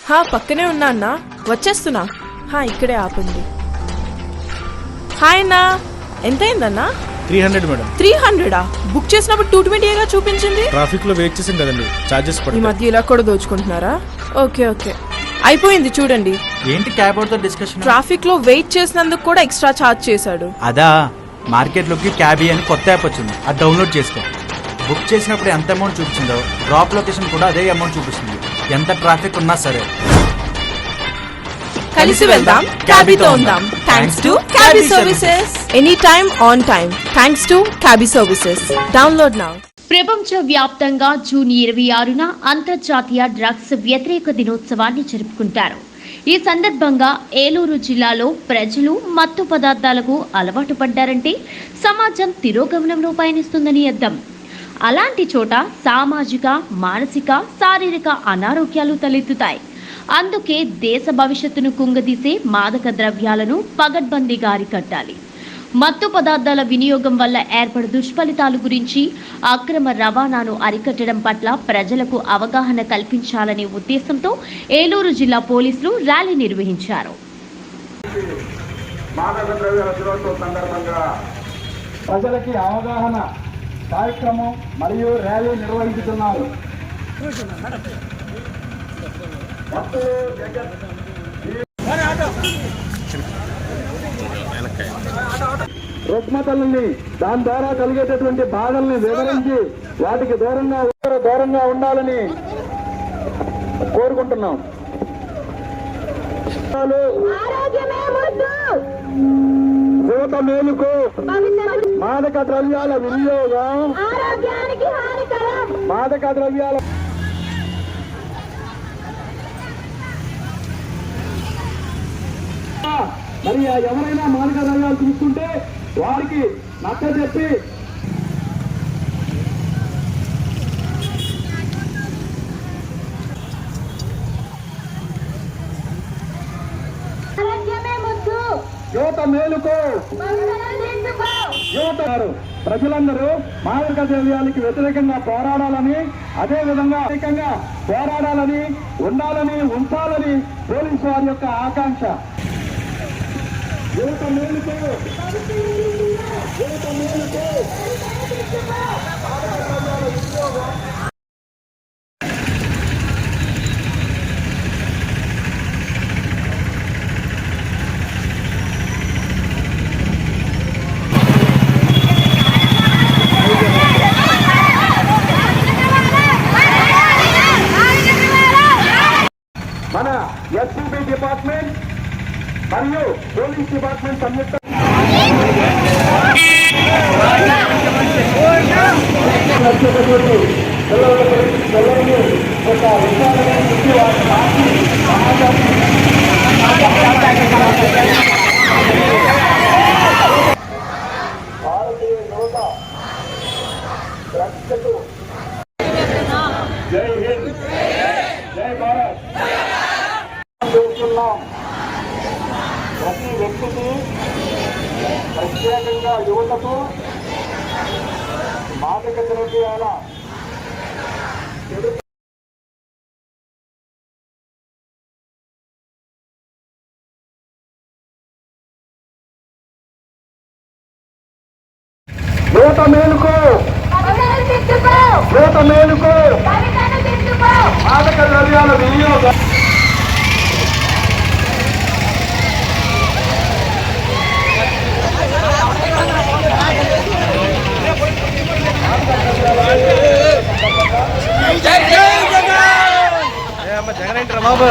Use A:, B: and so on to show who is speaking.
A: పక్కనే ఉన్నా అన్నా, వచ్చేస్తున్నా. ఇక్కడే ఆపండి. హాయ్ అన్నా, ఎంత అయిందన్నా?
B: 300 మేడం.
A: 300? బుక్ చేసినప్పుడు 220గా చూపించింది.
B: ట్రాఫిక్ లో వెయిట్ చేసాం కదండి, చార్జెస్ పడతాయి.
A: ఈ మధ్య ఇలా కూడా దోచుకుంటున్నారా? ఓకే ఓకే, అయిపోయింది చూడండి.
C: ఏంటి క్యాబ్ తో డిస్కషన్?
A: ట్రాఫిక్ లో వెయిట్ చేసినందుకు కూడా ఎక్స్ట్రా చార్జ్ చేశాడు.
C: అదా, మార్కెట్ లోకి క్యాబీ అని కొత్త యాప్ వచ్చింది, అది డౌన్లోడ్ చేసుకో. బుక్ చేసినప్పుడు ఎంత అమౌంట్ చూపించిందో డ్రాప్ లొకేషన్ కూడా అదే అమౌంట్ చూపిస్తుంది, ఎంత ట్రాఫిక్ ఉన్నా సరే.
A: కలిసి వెళ్దాం, క్యాబీతో ఉందాం. Thanks to Cabbie services. Any time on time thanks to Cabbie services. Download now.
D: ప్రపంచ వ్యాప్తంగా జూన్ 26న అంతర్జాతీయ డ్రగ్స్ వ్యతిరేక దినోత్సవాన్ని జరుపుకుంటారు. ఈ సందర్భంగా ఏలూరు జిల్లాలో ప్రజలు మత్తు పదార్థాలకు అలవాటు పడ్డారంటే సమాజం తిరోగమనంలో పయనిస్తుందని అర్థం. అలాంటి చోట సామాజిక, మానసిక, శారీరక అనారోగ్యాలు తలెత్తుతాయి. అందుకే దేశ భవిష్యత్తును కుంగదీసే మాదక ద్రవ్యాలను పగడ్బందీగా అరికట్టాలి. మత్తు పదార్థాల వినియోగం వల్ల ఏర్పడు దుష్ఫలితాల గురించి, అక్రమ రవాణాను అరికట్టడం పట్ల ప్రజలకు అవగాహన కల్పించాలనే ఉద్దేశంతో ఏలూరు జిల్లా పోలీసులు ర్యాలీ నిర్వహించారు.
E: ప్రజలకి అవగాహన కార్యక్రమం మరియు ర్యాలీ నిర్వహించుతున్నారు. రుగ్మతల్ని, దాని ద్వారా కలిగేటటువంటి బాధల్ని వివరించి వాటికి దూరంగా ఉండాలని కోరుకుంటున్నాం. యువత మేలుకు మాదక ద్రవ్యాల వినియోగం మాదక ద్రవ్యాల మరి ఎవరైనా మాదక ద్రవ్యాలు తీసుకుంటే వారికి నచ్చ చెప్పి యువత మేలుకో యువత ప్రజలందరూ మాదక ద్రవ్యానికి వ్యతిరేకంగా పోరాడాలని, అదేవిధంగా పోరాడాలని, ఉంచాలని పోలీసు వారి యొక్క ఆకాంక్ష. యువత మేలుకో యువత మేలుకో. మన ఎస్పీ డిపార్ట్మెంట్ మరియు పోలీస్ డిపార్ట్మెంట్ సంయుక్త జై హింద్, జై భారత్ చేస్తున్నాం. ప్రతి వ్యక్తికి, ప్రత్యేకంగా యువతకు మాదక ద్రవ్యాల యువత మేలుకో యువత మేలుకో. మాదక ద్రవ్యాల వినియోగం
B: జగన్ ఏంట్రా బాబు.